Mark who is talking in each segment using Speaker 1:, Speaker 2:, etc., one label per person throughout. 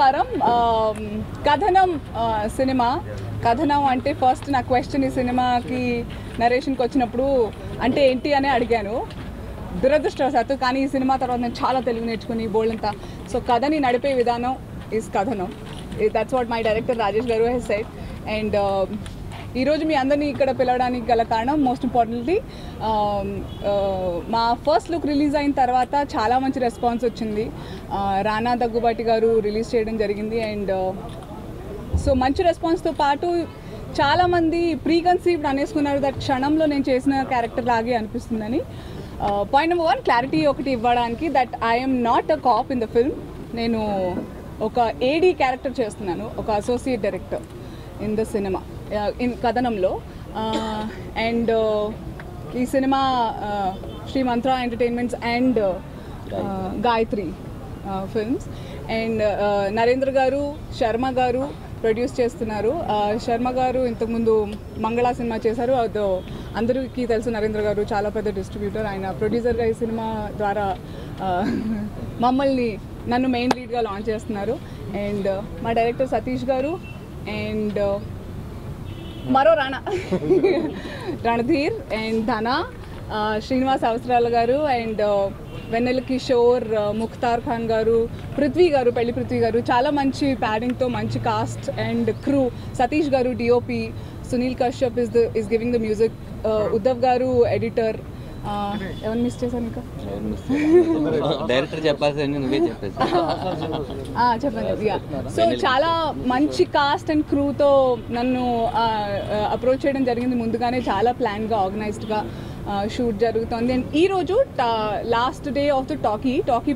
Speaker 1: నమస్కారం. కథనం సినిమా. కథనం అంటే ఫస్ట్ నా క్వశ్చన్ ఈ సినిమాకి నరేషన్కి వచ్చినప్పుడు అంటే ఏంటి అని అడిగాను. దురదృష్టవశాత్తు కానీ ఈ సినిమా తర్వాత నేను చాలా తెలుగు నేర్చుకుని బోల్డంతా. సో కథని నడిపే విధానం ఈజ్ కథనం. That's what my director Rajesh గారు హెస్ సెడ్. అండ్ ఈరోజు మీ అందరినీ ఇక్కడ పిలవడానికి గల కారణం మోస్ట్ ఇంపార్టెంట్లీ మా ఫస్ట్ లుక్ రిలీజ్ అయిన తర్వాత చాలా మంచి రెస్పాన్స్ వచ్చింది. రానా దగ్గుబాటి గారు రిలీజ్ చేయడం జరిగింది. అండ్ సో మంచి రెస్పాన్స్తో పాటు చాలామంది ప్రీ కన్సీవ్డ్ అనేసుకున్నారు దట్ క్షణంలో నేను చేసిన క్యారెక్టర్ లాగే అనిపిస్తుందని. పాయింట్ నెంబర్ 1 క్లారిటీ ఒకటి ఇవ్వడానికి that I'm not a cop in the film. నేను ఒక ఏడీ క్యారెక్టర్ చేస్తున్నాను, ఒక associate director in the cinema, in కథనంలో. అండ్ ఈ cinema Sri Mantra Entertainments and Gayatri Films. And Narendra garu, Sharma గారు ప్రొడ్యూస్ చేస్తున్నారు. శర్మ గారు ఇంతకుముందు మంగళ సినిమా చేశారు. అదో అందరికీ తెలుసు. నరేంద్ర గారు చాలా పెద్ద డిస్ట్రిబ్యూటర్. ఆయన ప్రొడ్యూసర్గా ఈ సినిమా ద్వారా నన్ను మెయిన్ లీడ్గా లాంచ్ చేస్తున్నారు. అండ్ మా డైరెక్టర్ సతీష్ గారు అండ్ మరో రణధీర్ అండ్ ధన, శ్రీనివాస్ అవసరాల గారు అండ్ వెన్నెల కిషోర్, ముఖ్తార్ ఖాన్ గారు, పృథ్వీ గారు, పెళ్లి పృథ్వీ గారు, చాలా మంచి ప్యాడింగ్తో మంచి cost and crew. Satish garu DOP, Sunil Kashyap is giving the music, Uddhav garu editor. ఎవరిని మిస్ చేశాను ఇంకా?
Speaker 2: డైరెక్టర్ చెప్పాల్సింది నువ్వే చెప్పేసి
Speaker 1: చెప్పండి. సో చాలా మంచి కాస్ట్ అండ్ క్రూతో నన్ను అప్రోచ్ చేయడం జరిగింది. ముందుగానే చాలా ప్లాన్గా ఆర్గనైజ్డ్గా షూట్ జరుగుతుంది. అండ్ ఈరోజు last day of the talkie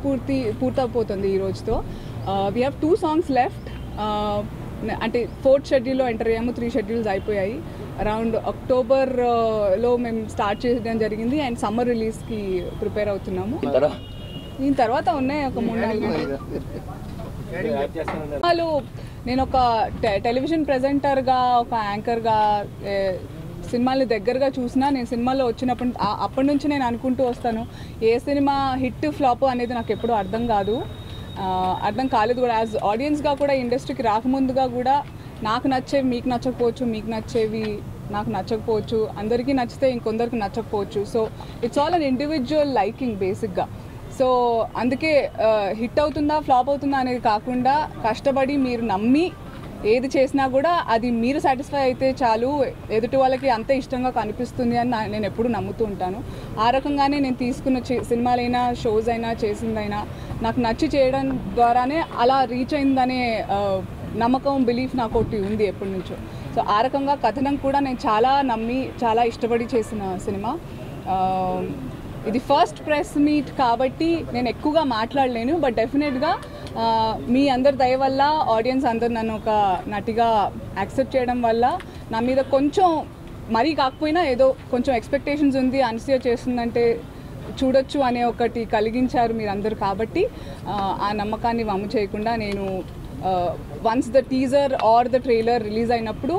Speaker 1: పూర్తయిపోతుంది ఈ రోజుతో. We have 2 songs left. అంటే 4th షెడ్యూల్లో ఎంటర్ అయ్యాము, 3 షెడ్యూల్స్ అయిపోయాయి. అరౌండ్ అక్టోబర్లో మేము స్టార్ట్ చేయడం జరిగింది. అండ్ సమ్మర్ రిలీజ్కి ప్రిపేర్ అవుతున్నాము. దీని తర్వాత ఉన్నాయి ఒక 3-4 సినిమాలు. నేను ఒక టెలివిజన్ ప్రెజెంటర్గా, ఒక యాంకర్గా సినిమాల్ని దగ్గరగా చూసినా, నేను సినిమాలో అప్పటి నుంచి నేను అనుకుంటూ వస్తాను ఏ సినిమా హిట్ ఫ్లాప్ అనేది నాకు ఎప్పుడూ అర్థం కాలేదు కూడా. యాజ్ ఆడియన్స్గా కూడా ఇండస్ట్రీకి రాకముందుగా కూడా నాకు నచ్చేవి మీకు నచ్చకపోవచ్చు, మీకు నచ్చేవి నాకు నచ్చకపోవచ్చు, అందరికీ నచ్చితే ఇంకొందరికి నచ్చకపోవచ్చు. So it's all on individual liking బేసిక్గా. సో అందుకే హిట్ అవుతుందా ఫ్లాప్ అవుతుందా అనేది కాకుండా కష్టపడి మీరు నమ్మి ఏది చేసినా కూడా అది మీరు సాటిస్ఫై అయితే చాలు, ఎదుటి వాళ్ళకి అంతే ఇష్టంగా కనిపిస్తుంది అని నేను ఎప్పుడూ నమ్ముతూ ఉంటాను. ఆ రకంగానే నేను తీసుకున్న సినిమాలైనా, షోస్ అయినా, చేసిందైనా నాకు నచ్చి చేయడం ద్వారానే అలా రీచ్ అయిందనే నమ్మకం, బిలీఫ్ నాకు ఒకటి ఉంది ఎప్పటి నుంచో. సో ఆ రకంగా కథనం కూడా నేను చాలా నమ్మి, చాలా ఇష్టపడి చేసిన సినిమా. ఇది ఫస్ట్ ప్రెస్ మీట్ కాబట్టి నేను ఎక్కువగా మాట్లాడలేను. బట్ డెఫినెట్గా మీ అందరి దయ వల్ల, ఆడియన్స్ అందరు నన్ను ఒక నటిగా యాక్సెప్ట్ చేయడం వల్ల నా మీద కొంచెం మరీ కాకపోయినా ఏదో కొంచెం ఎక్స్పెక్టేషన్స్ ఉంది. అనసూయ చేస్తుందంటే చూడొచ్చు అనే ఒకటి కలిగించారు మీరందరూ. కాబట్టి ఆ నమ్మకాన్ని వమ్ము చేయకుండా నేను once the teaser or the trailer release అయినప్పుడు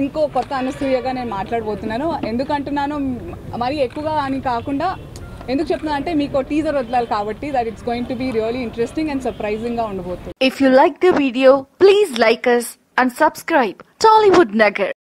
Speaker 1: ఇంకో కొత్త అనసూయగా నేను మాట్లాడబోతున్నాను. ఎందుకంటున్నాను మరీ ఎక్కువగా అని కాకుండా, ఎందుకు చెప్తున్నా అంటే మీకు టీజర్ వదలాలి కాబట్టి that it's going to be really interesting and surprising గా ఉండబోతుంది.
Speaker 3: If you like the video, please like us and subscribe Tollywood Nagar.